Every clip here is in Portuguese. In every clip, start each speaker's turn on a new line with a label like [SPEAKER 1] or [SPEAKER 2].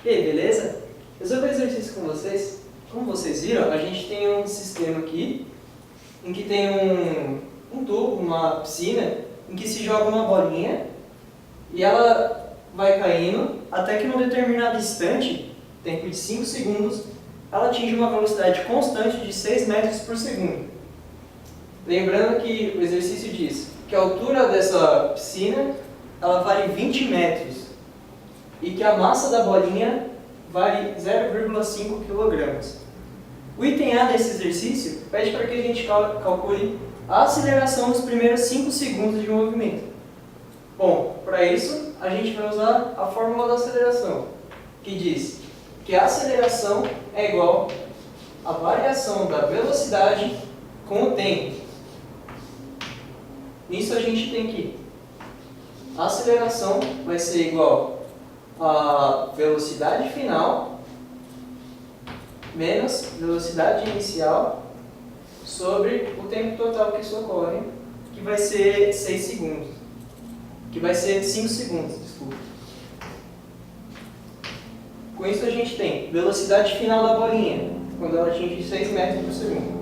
[SPEAKER 1] E aí, beleza? Resolvi um exercício com vocês. Como vocês viram, a gente tem um sistema aqui em que tem um tubo, uma piscina, em que se joga uma bolinha e ela vai caindo até que num determinado instante, tempo de 5 segundos, ela atinge uma velocidade constante de 6 metros por segundo. Lembrando que o exercício diz que a altura dessa piscina ela vale 20 metros e que a massa da bolinha vale 0,5 kg. O item A desse exercício pede para que a gente calcule a aceleração nos primeiros 5 segundos de movimento. Bom, para isso a gente vai usar a fórmula da aceleração, que diz que a aceleração é igual à variação da velocidade com o tempo. Nisso a gente tem que a aceleração vai ser igual a velocidade final menos velocidade inicial sobre o tempo total que isso ocorre, que vai ser 6 segundos. Que vai ser 5 segundos, desculpa. Com isso a gente tem velocidade final da bolinha, quando ela atinge 6 metros por segundo.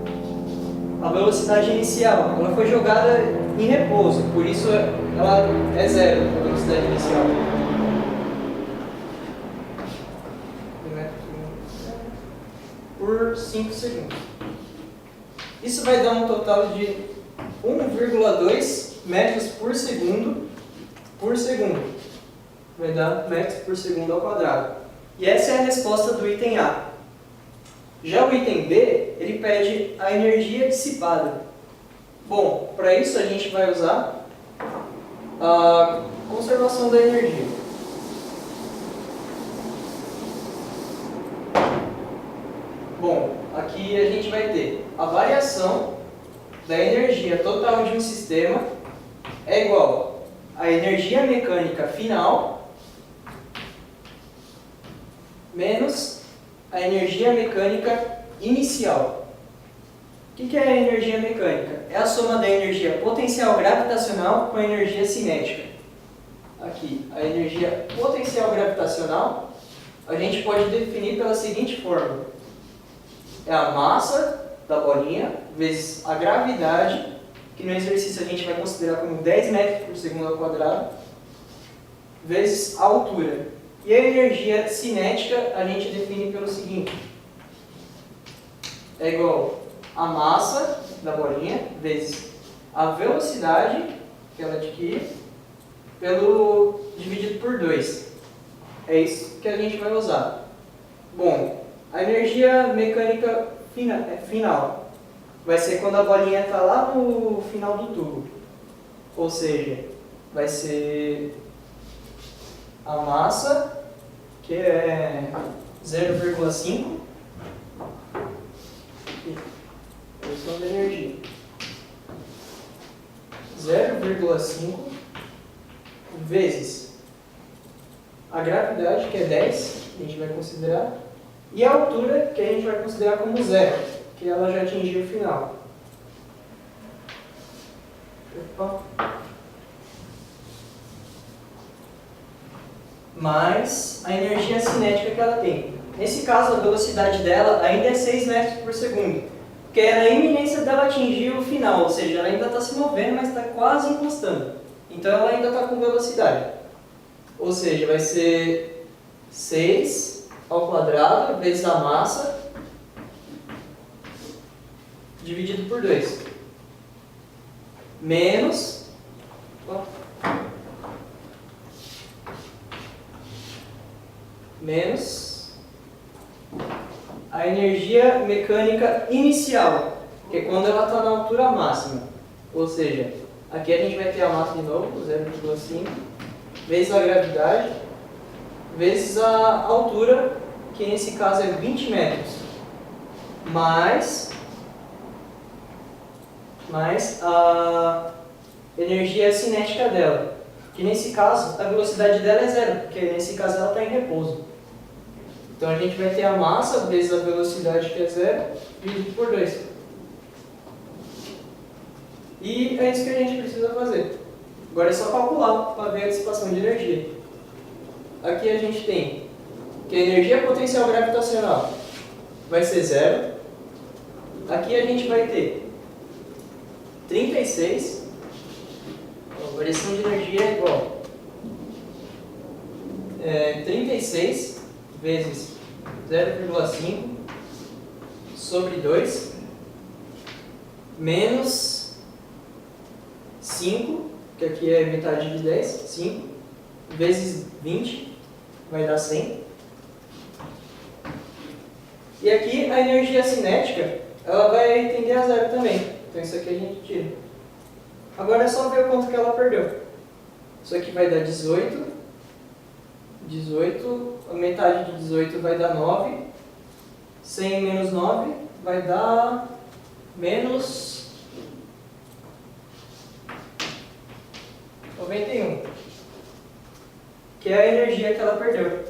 [SPEAKER 1] A velocidade inicial, ela foi jogada em repouso, por isso ela é zero, a velocidade inicial. Por 5 segundos. Isso vai dar um total de 1,2 metros por segundo Vai dar metros por segundo ao quadrado. E essa é a resposta do item A. Já o item B, ele pede a energia dissipada. Bom, para isso a gente vai usar a conservação da energia. Bom, aqui a gente vai ter a variação da energia total de um sistema é igual à energia mecânica final menos a energia mecânica inicial. O que é a energia mecânica? É a soma da energia potencial gravitacional com a energia cinética. Aqui, a energia potencial gravitacional a gente pode definir pela seguinte fórmula. É a massa da bolinha vezes a gravidade, que no exercício a gente vai considerar como 10 metros por segundo ao quadrado, vezes a altura. E a energia cinética a gente define pelo seguinte. É igual a massa da bolinha vezes a velocidade que ela adquire dividido por 2. É isso que a gente vai usar. Bom, a energia mecânica final vai ser quando a bolinha está lá no final do tubo. Ou seja, vai ser a massa, que é 0,5, posição da energia. 0,5 vezes a gravidade, que é 10, a gente vai considerar, e a altura, que a gente vai considerar como 0, que ela já atingiu o final. Opa. Mais a energia cinética que ela tem. Nesse caso, a velocidade dela ainda é 6 metros por segundo, porque é na iminência dela atingir o final, ou seja, ela ainda está se movendo, mas está quase encostando. Então ela ainda está com velocidade. Ou seja, vai ser 6 ao quadrado vezes a massa dividido por 2. Menos a energia mecânica inicial, que é quando ela está na altura máxima. Ou seja, aqui a gente vai ter a massa de novo, 0,5, vezes a gravidade, vezes a altura, que nesse caso é 20 metros, mais a energia cinética dela, que nesse caso a velocidade dela é zero, porque nesse caso ela está em repouso. Então a gente vai ter a massa vezes a velocidade, que é zero, dividido por 2. E é isso que a gente precisa fazer. Agora é só calcular para ver a dissipação de energia. Aqui a gente tem que a energia potencial gravitacional vai ser zero. Aqui a gente vai ter 36, a variação de energia é igual 36 vezes 0,5 sobre 2 menos 5, que aqui é metade de 10, 5 vezes 20 vai dar 100. E aqui a energia cinética ela vai tender a zero também. Então isso aqui a gente tira. Agora é só ver o quanto que ela perdeu. Isso aqui vai dar 18. 18, a metade de 18 vai dar 9. 100 menos 9 vai dar menos 91. Que é a energia que ela perdeu.